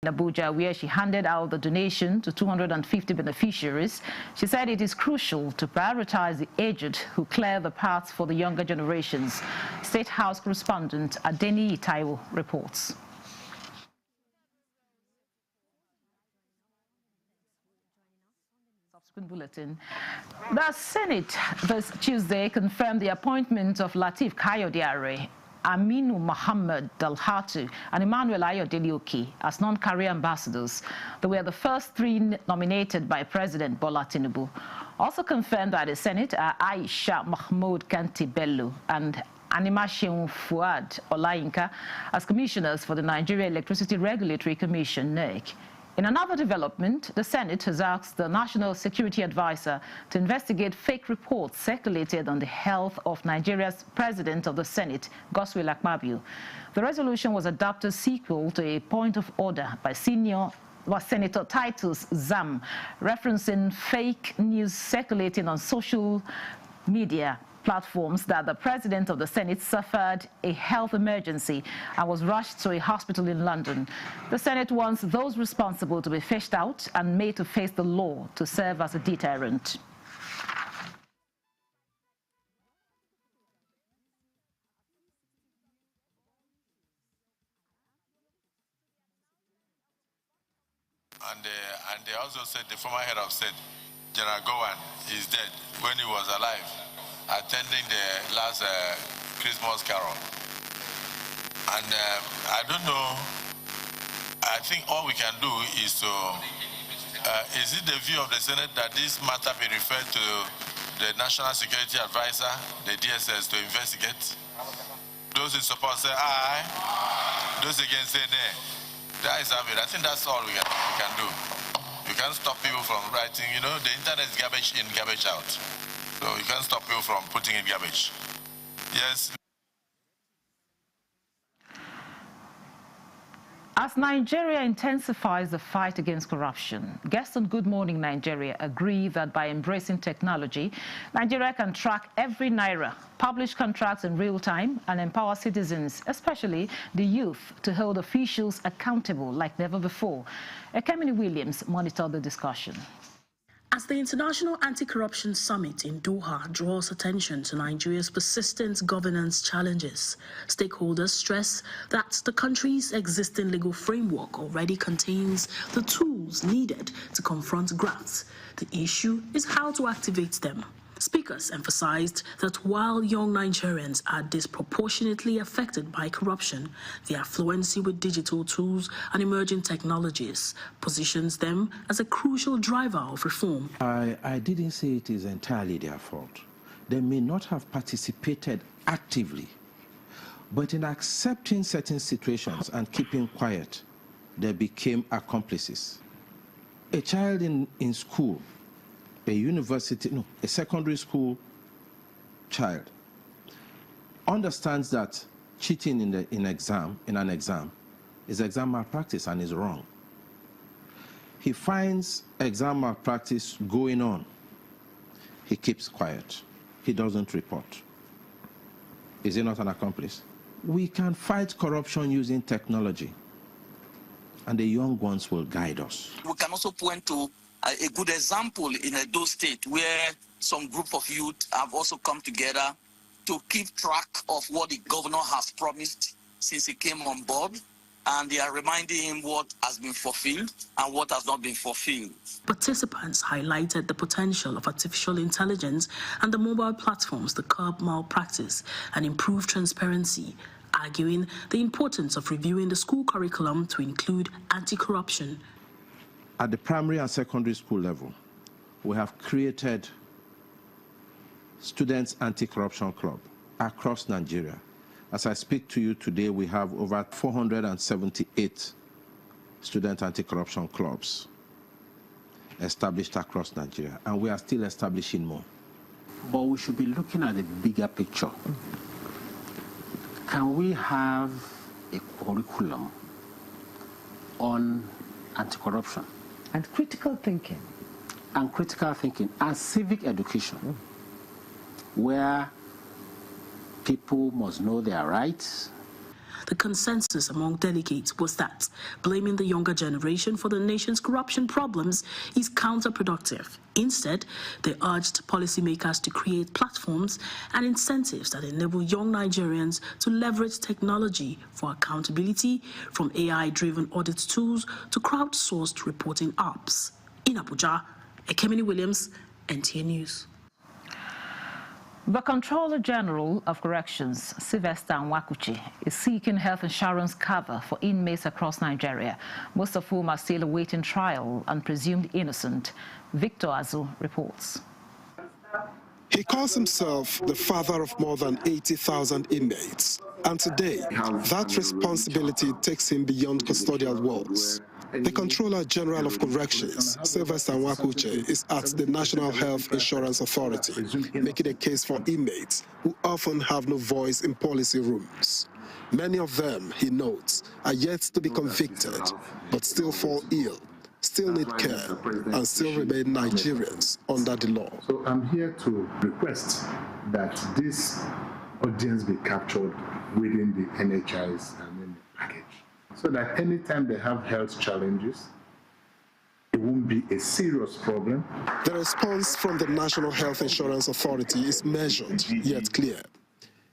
In Abuja, where she handed out the donation to 250 beneficiaries, she said it is crucial to prioritize the aged who clear the paths for the younger generations. State House correspondent Adeni Itaiwo reports. Subsequent bulletin. The Senate this Tuesday confirmed the appointment of Lateef Kayode, Aminu Mohammed Dalhatu and Emmanuel Ayodele as non-career ambassadors. They were the first three nominated by President Bola Tinubu. Also confirmed by the Senate are Aisha Mahmoud Kanti Bello and Animasheun Fuad Olayinka as commissioners for the Nigeria Electricity Regulatory Commission, NERC. In another development, the Senate has asked the National Security Advisor to investigate fake reports circulated on the health of Nigeria's President of the Senate, Godswill Akpabio. The resolution was adopted sequel to a point of order by Senator Titus Zam, referencing fake news circulating on social media platforms that the President of the Senate suffered a health emergency and was rushed to a hospital in London. The Senate wants those responsible to be fished out and made to face the law to serve as a deterrent. And they also said the former head of state, General Gowan, is dead when he was alive, attending the last Christmas carol. And I don't know, I think all we can do is to, is it the view of the Senate that this matter be referred to the National Security Advisor, the DSS, to investigate? Those in support say aye, those against say nay. That is how it. I think that's all we can do. You can't stop people from writing, you know, the internet is garbage in, garbage out. So you can't stop people from putting in garbage. Yes. As Nigeria intensifies the fight against corruption, guests on Good Morning Nigeria agree that by embracing technology, Nigeria can track every naira, publish contracts in real time, and empower citizens, especially the youth, to hold officials accountable like never before. Ekemini Williams monitored the discussion. As the International Anti-Corruption Summit in Doha draws attention to Nigeria's persistent governance challenges, stakeholders stress that the country's existing legal framework already contains the tools needed to confront grafts. The issue is how to activate them. Speakers emphasized that while young Nigerians are disproportionately affected by corruption, their fluency with digital tools and emerging technologies positions them as a crucial driver of reform. I didn't say it is entirely their fault. They may not have participated actively, but in accepting certain situations and keeping quiet, they became accomplices. A child in school, a secondary school child understands that cheating in an exam is exam malpractice and is wrong. He finds exam malpractice going on. He keeps quiet. He doesn't report. Is he not an accomplice? We can fight corruption using technology, and the young ones will guide us. We can also point to a good example in Edo State, where some group of youth have also come together to keep track of what the governor has promised since he came on board, and they are reminding him what has been fulfilled and what has not been fulfilled. Participants highlighted the potential of artificial intelligence and the mobile platforms to curb malpractice and improve transparency, arguing the importance of reviewing the school curriculum to include anti-corruption. At the primary and secondary school level, we have created Students Anti-Corruption Club across Nigeria. As I speak to you today, we have over 478 Student Anti-Corruption Clubs established across Nigeria, and we are still establishing more. But we should be looking at the bigger picture. Can we have a curriculum on anti-corruption? And critical thinking. And critical thinking and civic education, where people must know their rights. the consensus among delegates was that blaming the younger generation for the nation's corruption problems is counterproductive. Instead, they urged policymakers to create platforms and incentives that enable young Nigerians to leverage technology for accountability, from AI-driven audit tools to crowdsourced reporting apps. In Abuja, Ekemini Williams, NTA News. The Controller General of Corrections, Sylvester Nwakuchi, is seeking health insurance cover for inmates across Nigeria, most of whom are still awaiting trial and presumed innocent. Victor Azu reports. He calls himself the father of more than 80,000 inmates, and today, that responsibility takes him beyond custodial walls. The Controller General of Corrections, Sylvester Nwakuchi, is at the National Health Insurance Authority, making a case for inmates who often have no voice in policy rooms. Many of them, he notes, are yet to be convicted, but still fall ill, still need care, and still remain Nigerians under the law. So I'm here to request that this audience be captured within the NHI's package, so that anytime they have health challenges, it won't be a serious problem. The response from the National Health Insurance Authority is measured, yet clear.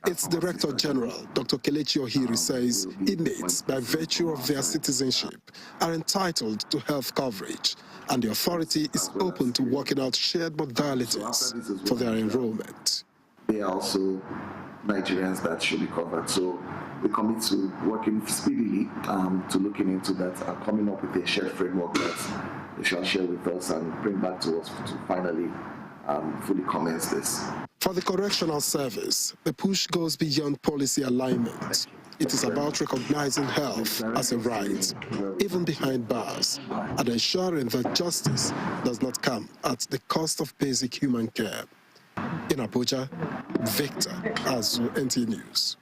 Its Director General, Dr. Kelechi Ohiri, says inmates, by virtue of their citizenship, are entitled to health coverage, and the authority is open to working out shared modalities for their enrollment. They are also Nigerians that should be covered, so we commit to working speedily to looking into that and coming up with a shared framework that they shall share with us and bring back to us to finally fully commence this. For the Correctional Service, the push goes beyond policy alignment. It is about recognizing health as a right, even behind bars, and ensuring that justice does not come at the cost of basic human care. In Abuja, Victor Azu, NTA News.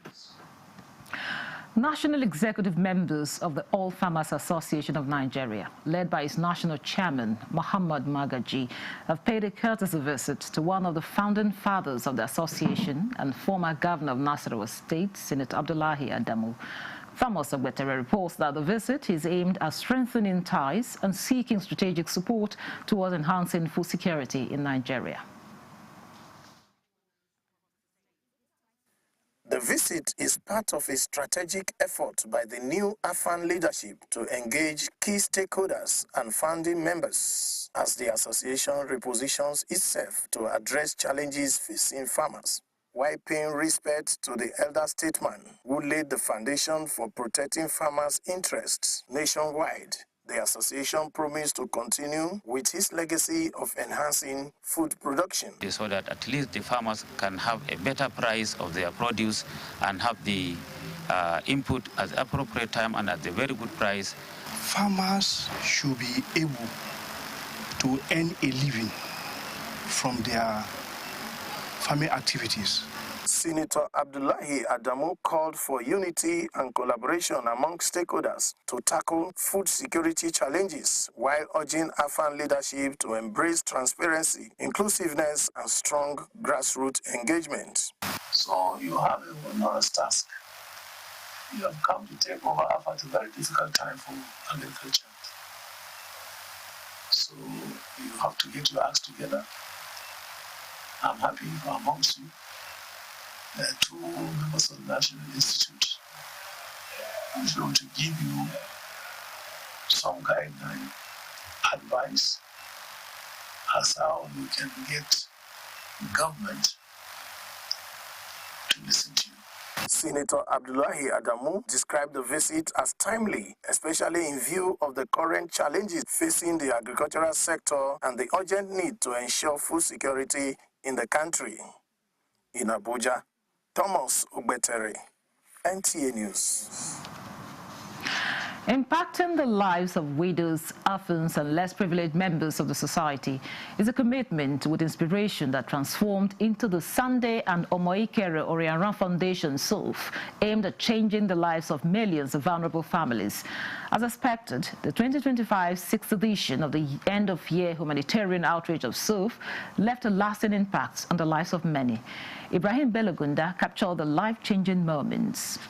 National executive members of the All Farmers Association of Nigeria, led by its national chairman, Muhammad Magaji, have paid a courtesy visit to one of the founding fathers of the association and former governor of Nasarawa State, Senator Abdullahi Adamu. Thomas Ogbetere reports that the visit is aimed at strengthening ties and seeking strategic support towards enhancing food security in Nigeria. The visit is part of a strategic effort by the new AFAN leadership to engage key stakeholders and founding members as the association repositions itself to address challenges facing farmers, while paying respect to the elder statesman who laid the foundation for protecting farmers' interests nationwide. The association promised to continue with its legacy of enhancing food production, so that at least the farmers can have a better price of their produce and have the input at the appropriate time and at a very good price. Farmers should be able to earn a living from their farming activities. Senator Abdullahi Adamu called for unity and collaboration among stakeholders to tackle food security challenges, while urging AFAN leadership to embrace transparency, inclusiveness, and strong grassroots engagement. So you have a wondrous task. You have come to take over AFAN at a very difficult time for agriculture. So you have to get your acts together. I'm happy you are amongst you. Two members of the National Institute is going to give you some guideline, advice as how you can get government to listen to you. Senator Abdullahi Adamu described the visit as timely, especially in view of the current challenges facing the agricultural sector and the urgent need to ensure food security in the country. In Abuja, Thomas Ogbetere, NTA News. Impacting the lives of widows, orphans, and less privileged members of the society is a commitment with inspiration that transformed into the Sunday and Omoikere Oriaran Foundation SOF, aimed at changing the lives of millions of vulnerable families. As expected, the 2025 6th edition of the end-of-year humanitarian outreach of SOF left a lasting impact on the lives of many. Ibrahim Belogunda captured the life-changing moments.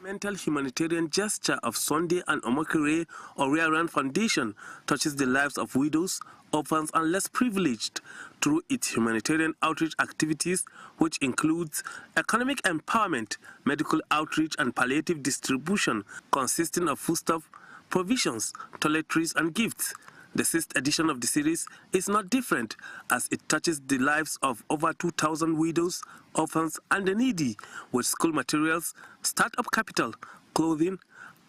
Mental humanitarian gesture of Sunday and Omokere Oriaran Foundation touches the lives of widows, orphans and less privileged through its humanitarian outreach activities, which includes economic empowerment, medical outreach and palliative distribution consisting of foodstuff, provisions, toiletries and gifts. The 6th edition of the series is not different, as it touches the lives of over 2,000 widows, orphans and the needy with school materials, startup capital, clothing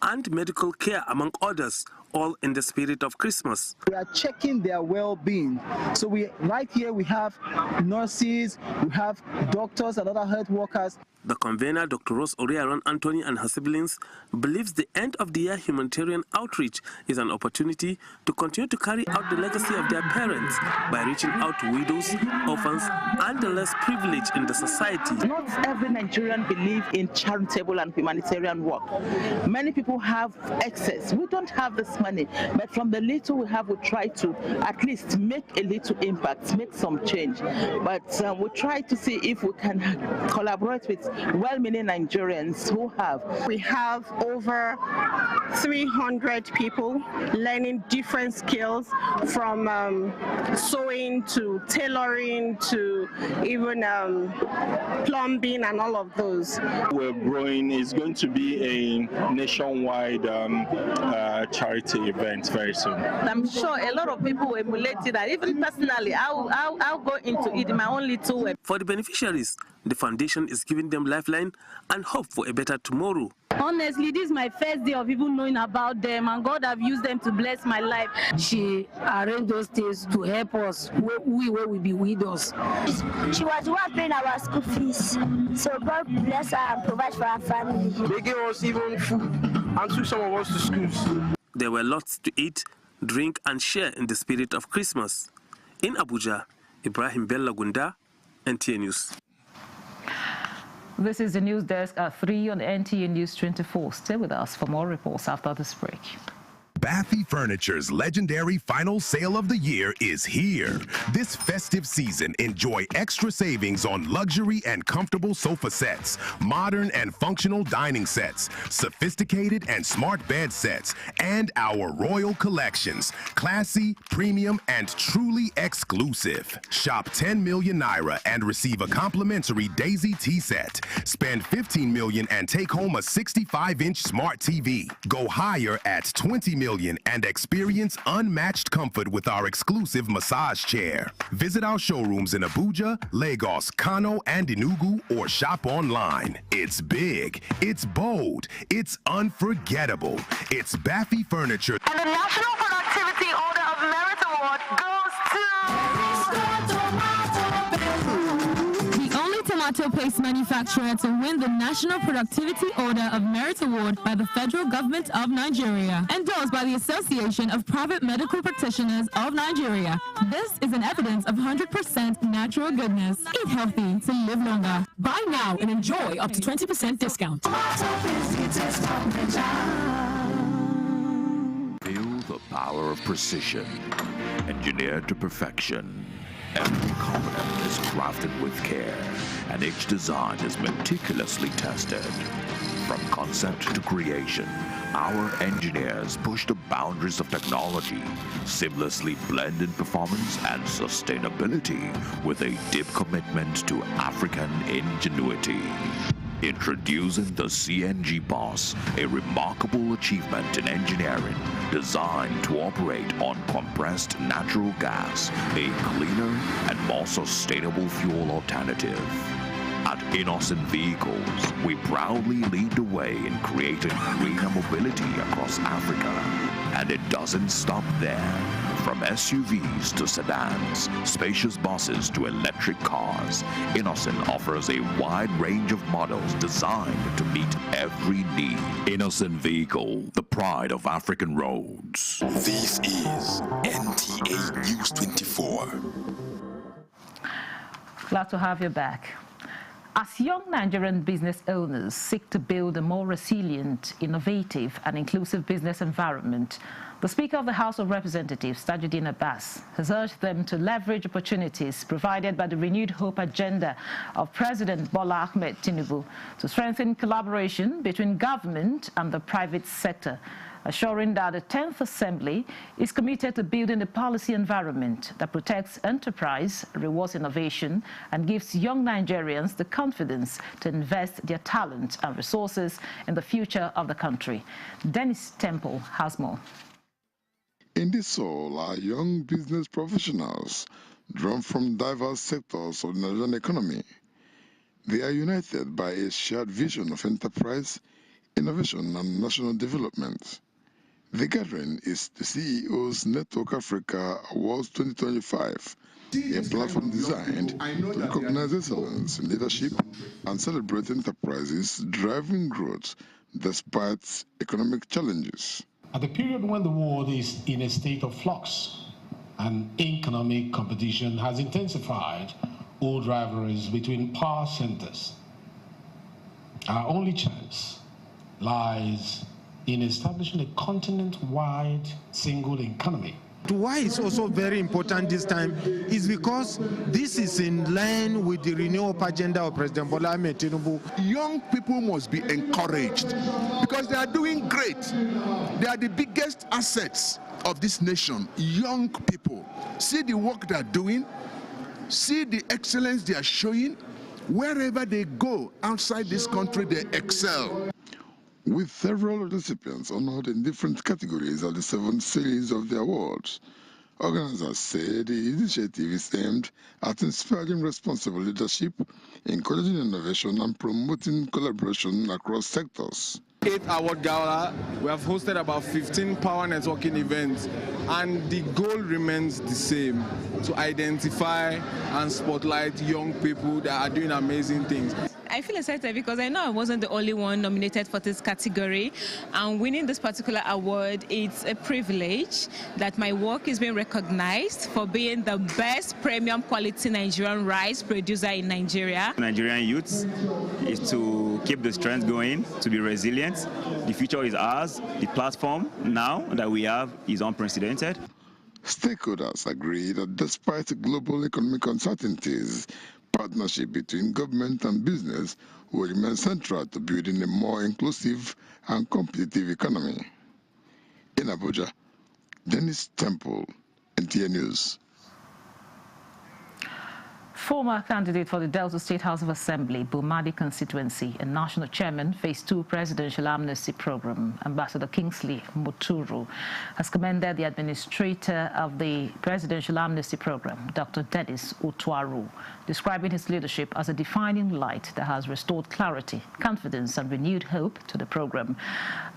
and medical care, among others, all in the spirit of Christmas. We are checking their well-being. So right here we have nurses, we have doctors and other health workers. The convener, Dr. Rose Oriaran Anthony and her siblings, believes the end of the year humanitarian outreach is an opportunity to continue to carry out the legacy of their parents by reaching out to widows, orphans, and the less privileged in the society. Not every Nigerian believes in charitable and humanitarian work. Many people have excess. We don't have this money, but from the little we have, we try to at least make a little impact, make some change. But we try to see if we can collaborate with well-meaning Nigerians who have. We have over 300 people learning different skills, from sewing to tailoring to even plumbing and all of those. We're growing. It's going to be a nationwide charity event very soon. I'm sure a lot of people will emulate that. Even personally, I'll go into it in my own little way. For the beneficiaries, the foundation is giving them lifeline and hope for a better tomorrow. Honestly, this is my first day of even knowing about them, and God have used them to bless my life. She arranged those things to help us where we will be widows. She was the one paying our school fees, so God bless her and provide for our family. They gave us even food and took some of us to schools. There were lots to eat, drink and share in the spirit of Christmas. In Abuja, Ibrahim Bella Gunda, NTA News. This is the news desk at 3 on NTA News 24. Stay with us for more reports after this break. Bathy Furniture's legendary final sale of the year is here. This festive season, enjoy extra savings on luxury and comfortable sofa sets, modern and functional dining sets, sophisticated and smart bed sets, and our royal collections, classy, premium, and truly exclusive. Shop 10 million naira and receive a complimentary Daisy tea set. Spend 15 million and take home a 65-inch smart TV. Go higher at 20 million and experience unmatched comfort with our exclusive massage chair. Visit our showrooms in Abuja, Lagos, Kano, and Enugu, or shop online. It's big, it's bold, it's unforgettable. It's Bathy Furniture. And the National Productivity Order of Merit Award goes to... tomato paste manufacturer to win the National Productivity Order of Merit Award by the Federal Government of Nigeria, endorsed by the Association of Private Medical Practitioners of Nigeria. This is an evidence of 100% natural goodness. Eat healthy to live longer. Buy now and enjoy up to 20% discount. Feel the power of precision, engineered to perfection. Every component is crafted with care, and each design is meticulously tested. From concept to creation, our engineers push the boundaries of technology, seamlessly blending performance and sustainability with a deep commitment to African ingenuity. Introducing the CNG Boss, a remarkable achievement in engineering designed to operate on compressed natural gas, a cleaner and more sustainable fuel alternative. At Innocent Vehicles, we proudly lead the way in creating greener mobility across Africa. And it doesn't stop there. From SUVs to sedans, spacious buses to electric cars, Innocent offers a wide range of models designed to meet every need. Innocent Vehicle, the pride of African roads. This is NTA News 24. Glad to have you back. As young Nigerian business owners seek to build a more resilient, innovative, and inclusive business environment, The Speaker of the House of Representatives, Tajuddin Abbas, has urged them to leverage opportunities provided by the renewed hope agenda of President Bola Ahmed Tinubu to strengthen collaboration between government and the private sector, assuring that the 10th Assembly is committed to building a policy environment that protects enterprise, rewards innovation, and gives young Nigerians the confidence to invest their talent and resources in the future of the country. Dennis Temple has more. In this hall are young business professionals drawn from diverse sectors of the Nigerian economy. They are united by a shared vision of enterprise, innovation, and national development. The gathering is the CEO's Network Africa Awards 2025, a platform designed to recognize excellence in leadership and celebrate enterprises driving growth despite economic challenges. At the period when the world is in a state of flux and economic competition has intensified old rivalries between power centers, our only chance lies in establishing a continent-wide single economy. Why it's also very important this time is because this is in line with the renewal agenda of President Bola Ahmed Tinubu. Young people must be encouraged because they are doing great. They are the biggest assets of this nation. Young people, see the work they are doing, see the excellence they are showing. Wherever they go outside this country, they excel. With several recipients honored in different categories of the 7th series of the awards, organizers say the initiative is aimed at inspiring responsible leadership, encouraging innovation, and promoting collaboration across sectors. 8th Award Gala, we have hosted about 15 power networking events, and the goal remains the same, to identify and spotlight young people that are doing amazing things. I feel excited because I know I wasn't the only one nominated for this category, and winning this particular award, it's a privilege that my work is being recognized for being the best premium quality Nigerian rice producer in Nigeria. Nigerian youths is to keep the strength going, to be resilient. The future is ours. The platform now that we have is unprecedented. Stakeholders agree that despite global economic uncertainties, partnership between government and business will remain central to building a more inclusive and competitive economy. In Abuja, Dennis Temple, NTA News. Former candidate for the Delta State House of Assembly, Bumadi constituency and National Chairman, Phase 2 Presidential Amnesty Program, Ambassador Kingsley Muturu, has commended the administrator of the Presidential Amnesty Program, Dr. Dennis Utwaru, describing his leadership as a defining light that has restored clarity, confidence, and renewed hope to the program.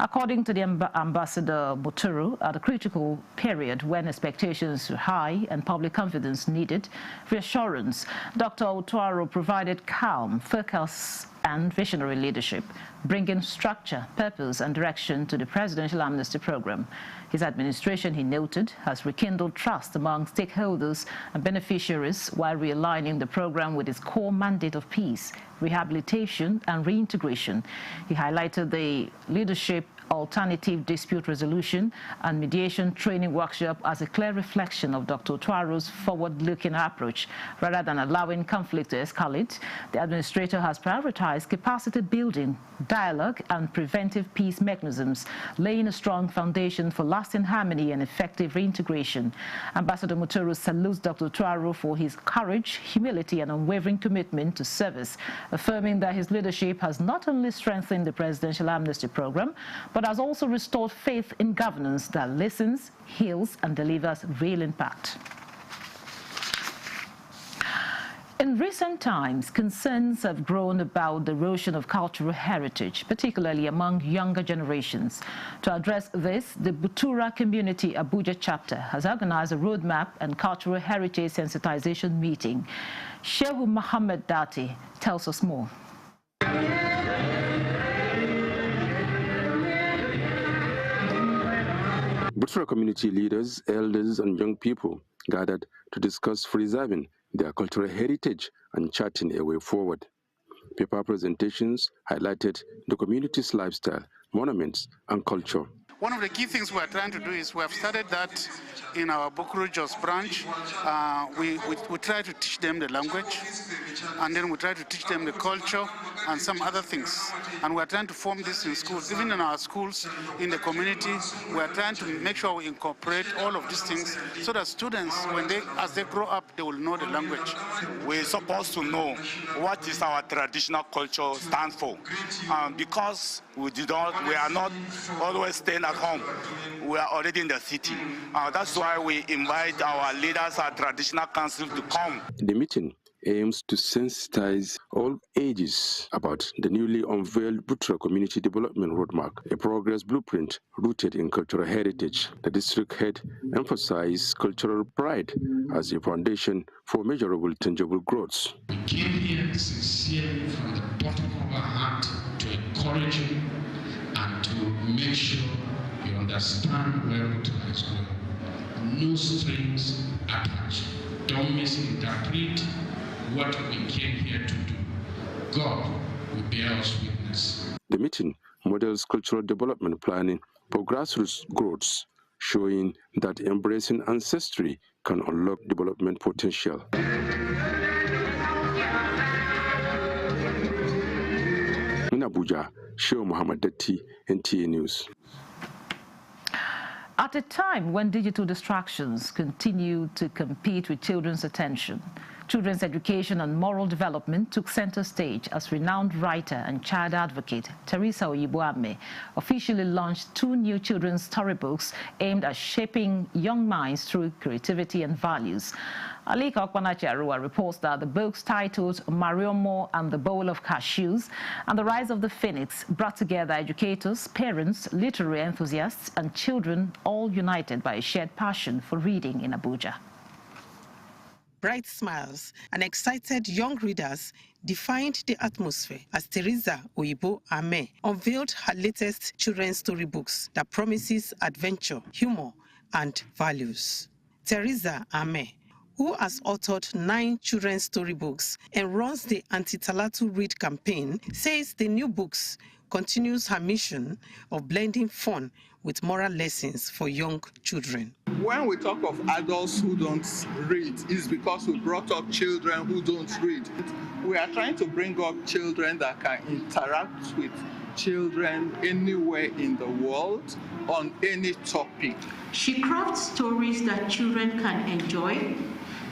According to the Ambassador Muturu, at a critical period when expectations were high and public confidence needed reassurance, Dr. Utwaru provided calm, focus, and visionary leadership, bringing structure, purpose, and direction to the Presidential Amnesty Program. His administration, he noted, has rekindled trust among stakeholders and beneficiaries while realigning the program with its core mandate of peace, rehabilitation, and reintegration. He highlighted the leadership alternative dispute resolution and mediation training workshop as a clear reflection of Dr. Utwaru's forward-looking approach. Rather than allowing conflict to escalate, the administrator has prioritized capacity building, dialogue, and preventive peace mechanisms, laying a strong foundation for lasting harmony and effective reintegration. Ambassador Muturu salutes Dr. Utwaru for his courage, humility, and unwavering commitment to service, affirming that his leadership has not only strengthened the Presidential Amnesty Program, but has also restored faith in governance that listens, heals, and delivers real impact. In recent times, concerns have grown about the erosion of cultural heritage, particularly among younger generations. To address this, the Butura Community Abuja chapter has organized a roadmap and cultural heritage sensitization meeting. Shehu Muhammad Dati tells us more. Butura community leaders, elders, and young people gathered to discuss preserving their cultural heritage and charting a way forward. Paper presentations highlighted the community's lifestyle, monuments, and culture. One of the key things we are trying to do is we have started that in our Bukurujos branch. We try to teach them the language, and then we try to teach them the culture and some other things. And we are trying to form this in schools. Even in our schools, in the community, we are trying to make sure we incorporate all of these things so that students, as they grow up, they will know the language. We're supposed to know what is our traditional culture stands for. Because we are not always staying at home. We are already in the city. That's why we invite our leaders, our traditional council to come. The meeting aims to sensitize all ages about the newly unveiled Butra Community Development Roadmap, a progress blueprint rooted in cultural heritage. The district head emphasized cultural pride as a foundation for measurable, tangible growth. We came here sincerely from the bottom of our heart to encourage you and to make sure you understand where Butra is going. No strings attached. Don't misinterpret what we came here to do. God will bear us witness. The meeting models cultural development planning for grassroots growth, showing that embracing ancestry can unlock development potential. In Abuja, Shehu Muhammad Datti, NTA News. At a time when digital distractions continue to compete with children's attention, children's education and moral development took center stage as renowned writer and child advocate Teresa Oyibo-Ame officially launched 2 new children's storybooks aimed at shaping young minds through creativity and values. Alika Okpanachi-Arua reports that the books titled Mariomo and the Bowl of Cashews and The Rise of the Phoenix brought together educators, parents, literary enthusiasts and children, all united by a shared passion for reading in Abuja. Bright smiles and excited young readers defined the atmosphere as Teresa Oyibo-Ame unveiled her latest children's storybooks that promises adventure, humor, and values. Teresa Ame, who has authored 9 children's storybooks and runs the Anti-Talatu Read campaign, says the new books continues her mission of blending fun with moral lessons for young children. When we talk of adults who don't read, it's because we brought up children who don't read. We are trying to bring up children that can interact with children anywhere in the world on any topic. She crafts stories that children can enjoy,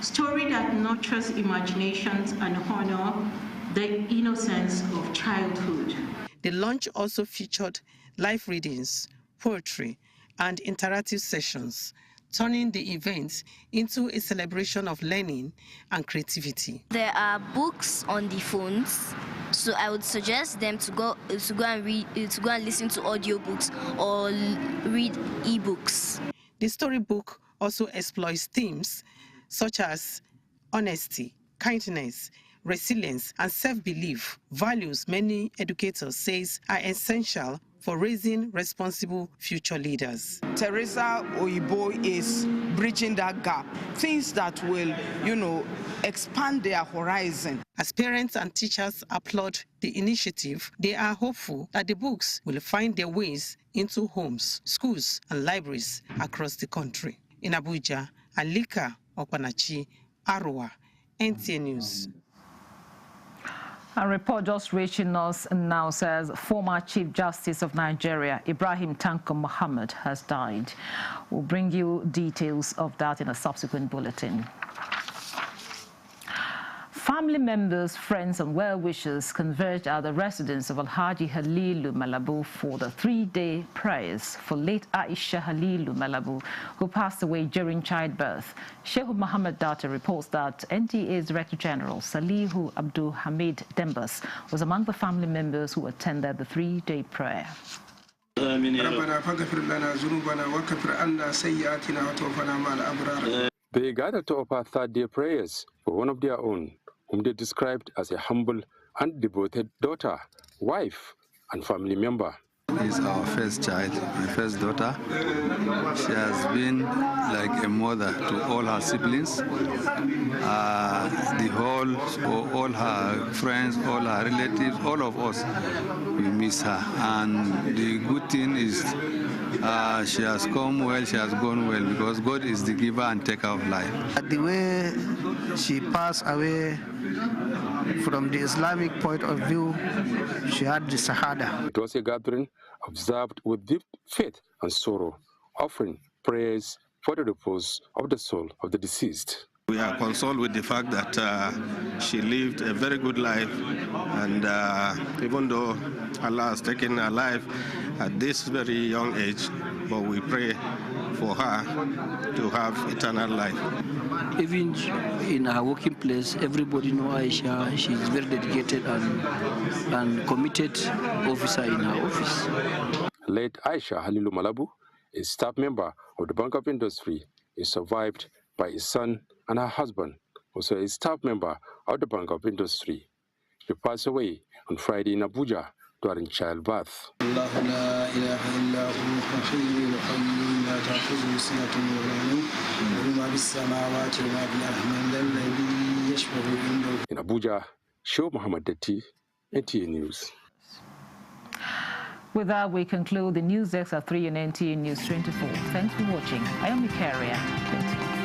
story that nurtures imaginations and honor the innocence of childhood. The launch also featured live readings, poetry, and interactive sessions, turning the events into a celebration of learning and creativity. There are books on the phones, so I would suggest them to go and listen to audiobooks or read e-books. The storybook also explores themes such as honesty, kindness, resilience, and self-belief, values many educators say are essential for raising responsible future leaders. Teresa Oyibo is bridging that gap, things that will, expand their horizon. As parents and teachers applaud the initiative, they are hopeful that the books will find their ways into homes, schools, and libraries across the country. In Abuja, Alika Okpanachi-Arua, NTA News. A report just reaching us now says former Chief Justice of Nigeria, Ibrahim Tanko Muhammad, has died. We'll bring you details of that in a subsequent bulletin. Family members, friends and well-wishers converged at the residence of Alhaji Halilu Malabu for the 3-day prayers for late Aisha Halilu Malabu, who passed away during childbirth. Sheikh Muhammad Data reports that NTA's Director General Salihu Abdul Hamid Dembas was among the family members who attended the 3-day prayer. They gathered to offer 3rd-day prayers for one of their own, whom they described as a humble and devoted daughter, wife, and family member. This is our first child, my first daughter. She has been like a mother to all her siblings, all her friends, all her relatives, all of us. We miss her. And the good thing is She has come well, she has gone well, because God is the giver and taker of life. The way she passed away, from the Islamic point of view, she had the Shahada. It was a gathering observed with deep faith and sorrow, offering prayers for the repose of the soul of the deceased. We are consoled with the fact that she lived a very good life, and even though Allah has taken her life at this very young age, but we pray for her to have eternal life. Even in her working place, everybody knows Aisha. She's very dedicated and committed officer in her office. Late Aisha Halilu Malabu, a staff member of the Bank of Industry, is survived by his son and her husband, also a staff member of the Bank of Industry. She passed away on Friday in Abuja during childbirth. In Abuja, Show Muhammad Detti, NTA News. With that, we conclude the news desk at 3 on NTA News 24. Thanks for watching. I am Mikaria.